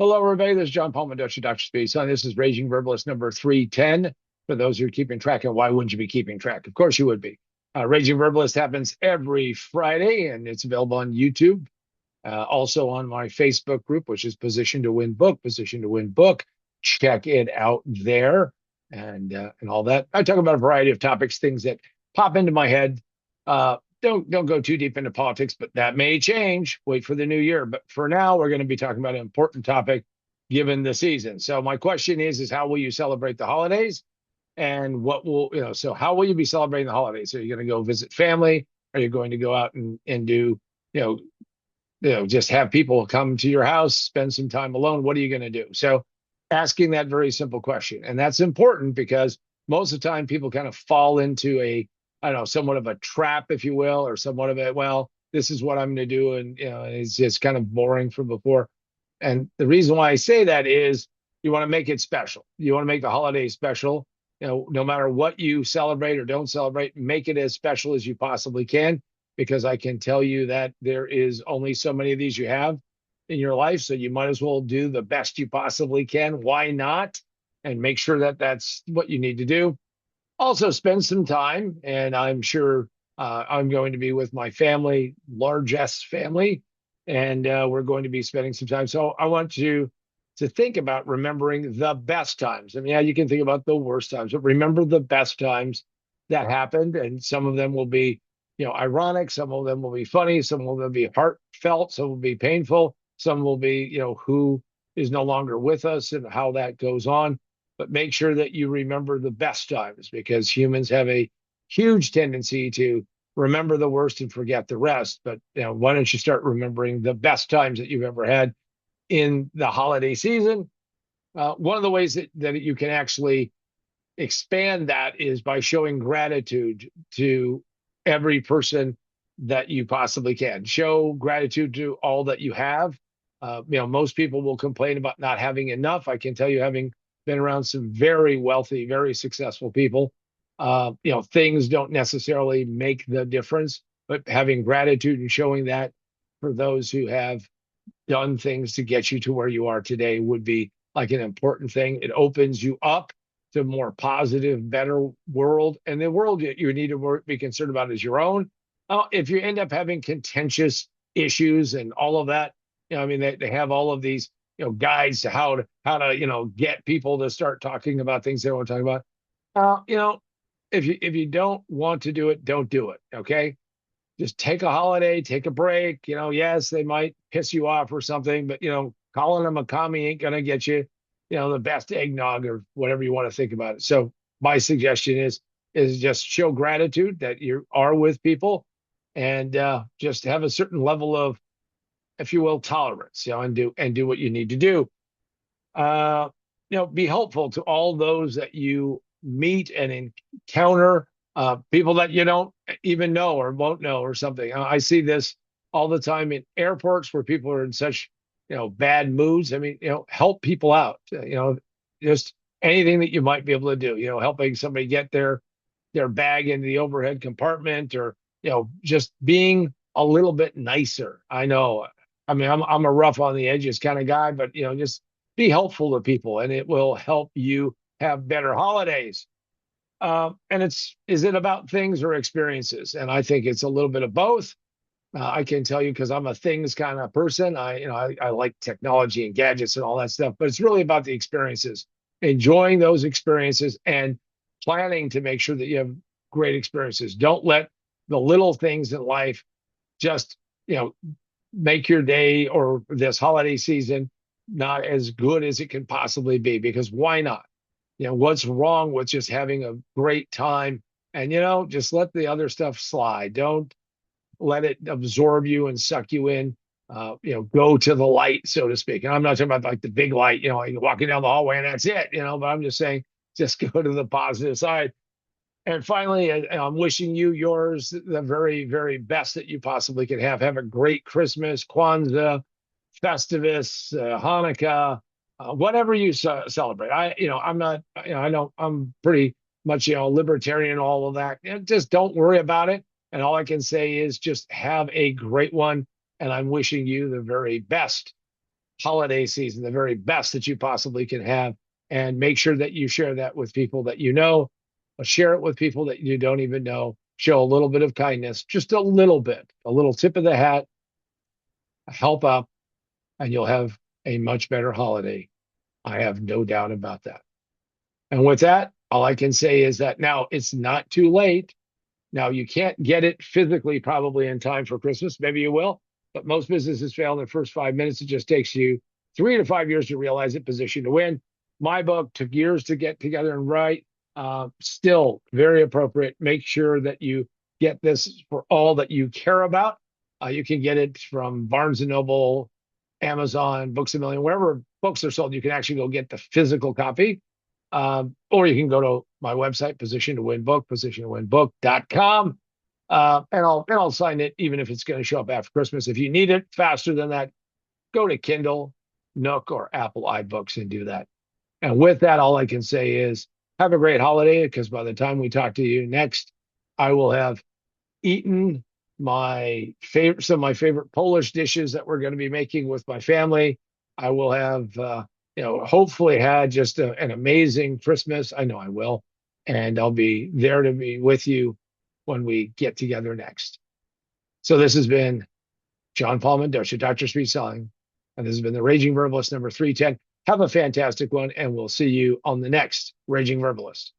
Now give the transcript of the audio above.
Hello, everybody. This is John Paul Mendoza, Dr. Speed. Son, this is Raging Verbalist number 310. For those who are keeping track, and why wouldn't you be keeping track? Of course you would be. Raging Verbalist happens every Friday, and it's available on YouTube. Also on my Facebook group, which is Position to Win Book, Position to Win Book. Check it out there and all that. I talk about a variety of topics, things that pop into my head. Don't go too deep into politics, but that may change. Wait for the new year. But for now, we're going to be talking about an important topic given the season. So my question is how will you celebrate the holidays? And what will, so how will you be celebrating the holidays? Are you going to go visit family? Are you going to go out and do, you know, just have people come to your house, spend some time alone? What are you going to do? So asking that very simple question. And that's important because most of the time people kind of fall into I don't know, somewhat of a trap, if you will, or somewhat of a, well, this is what I'm going to do. And, it's just kind of boring from before. And the reason why I say that is you want to make it special. You want to make the holiday special. No matter what you celebrate or don't celebrate, make it as special as you possibly can, because I can tell you that there is only so many of these you have in your life. So you might as well do the best you possibly can. Why not? And make sure that that's what you need to do. Also spend some time, and I'm sure I'm going to be with my family, largest family, and we're going to be spending some time. So I want you to think about remembering the best times. I mean, yeah, you can think about the worst times, but remember the best times that happened, and some of them will be, ironic. Some of them will be funny. Some of them will be heartfelt. Some will be painful. Some will be, who is no longer with us and how that goes on. But make sure that you remember the best times, because humans have a huge tendency to remember the worst and forget the rest. But why don't you start remembering the best times that you've ever had in the holiday season? One of the ways that you can actually expand that is by showing gratitude to every person that you possibly can. Show gratitude to all that you have. Most people will complain about not having enough. I can tell you, having been around some very wealthy, very successful people, things don't necessarily make the difference, but having gratitude and showing that for those who have done things to get you to where you are today would be like an important thing. It opens you up to a more positive, better world. And the world you need to be concerned about is your own. If you end up having contentious issues and all of that, they have all of these guides to how to get people to start talking about things they want to talk about. If you don't want to do it, don't do it. Okay, just take a holiday, take a break. Yes, they might piss you off or something, but calling them a commie ain't gonna get you the best eggnog or whatever you want to think about it. So my suggestion is just show gratitude that you are with people, and just have a certain level of, if you will, tolerance, and do what you need to do. Be helpful to all those that you meet and encounter, people that you don't even know or won't know or something. I see this all the time in airports where people are in such, bad moods. I mean, help people out, just anything that you might be able to do, helping somebody get their bag into the overhead compartment, or, just being a little bit nicer. I know, I mean, I'm a rough on the edges kind of guy, but just be helpful to people, and it will help you have better holidays. And is it about things or experiences? And I think it's a little bit of both. I can tell you, because I'm a things kind of person. I like technology and gadgets and all that stuff, but it's really about the experiences, enjoying those experiences, and planning to make sure that you have great experiences. Don't let the little things in life just, make your day or this holiday season not as good as it can possibly be, because why not? What's wrong with just having a great time and, just let the other stuff slide. Don't let it absorb you and suck you in. Go to the light, so to speak. And I'm not talking about like the big light, you're walking down the hallway and that's it, but I'm just saying, just go to the positive side. And finally, I'm wishing you yours the very, very best that you possibly can have. Have a great Christmas, Kwanzaa, Festivus, Hanukkah, whatever you celebrate. I'm not, I'm pretty much, libertarian, all of that. Just don't worry about it. And all I can say is just have a great one. And I'm wishing you the very best. holiday season, the very best that you possibly can have. And make sure that you share that with people that you know, or share it with people that you don't even know. Show a little bit of kindness, just a little bit, a little tip of the hat, help out, and you'll have a much better holiday. I have no doubt about that. And with that, all I can say is that now it's not too late. Now, you can't get it physically probably in time for Christmas. Maybe you will, but most businesses fail in the first 5 minutes. It just takes you 3 to 5 years to realize it, position to win. My book took years to get together and write. Still very appropriate. Make sure that you get this for all that you care about. You can get it from Barnes & Noble, Amazon, Books A Million, wherever books are sold. You can actually go get the physical copy. Or you can go to my website, Position to Win Book, positiontowinbook.com. And I'll sign it, even if it's going to show up after Christmas. If you need it faster than that, go to Kindle, Nook, or Apple iBooks and do that. And with that, all I can say is have a great holiday, because by the time we talk to you next, I will have eaten some of my favorite Polish dishes that we're going to be making with my family. I will have hopefully had just an amazing Christmas. I know I will. And I'll be there to be with you when we get together next. So this has been John Paul Mendoza, Dr. Speed Selling. And this has been the Raging Verbalist number 310. Have a fantastic one, and we'll see you on the next Raging Verbalist.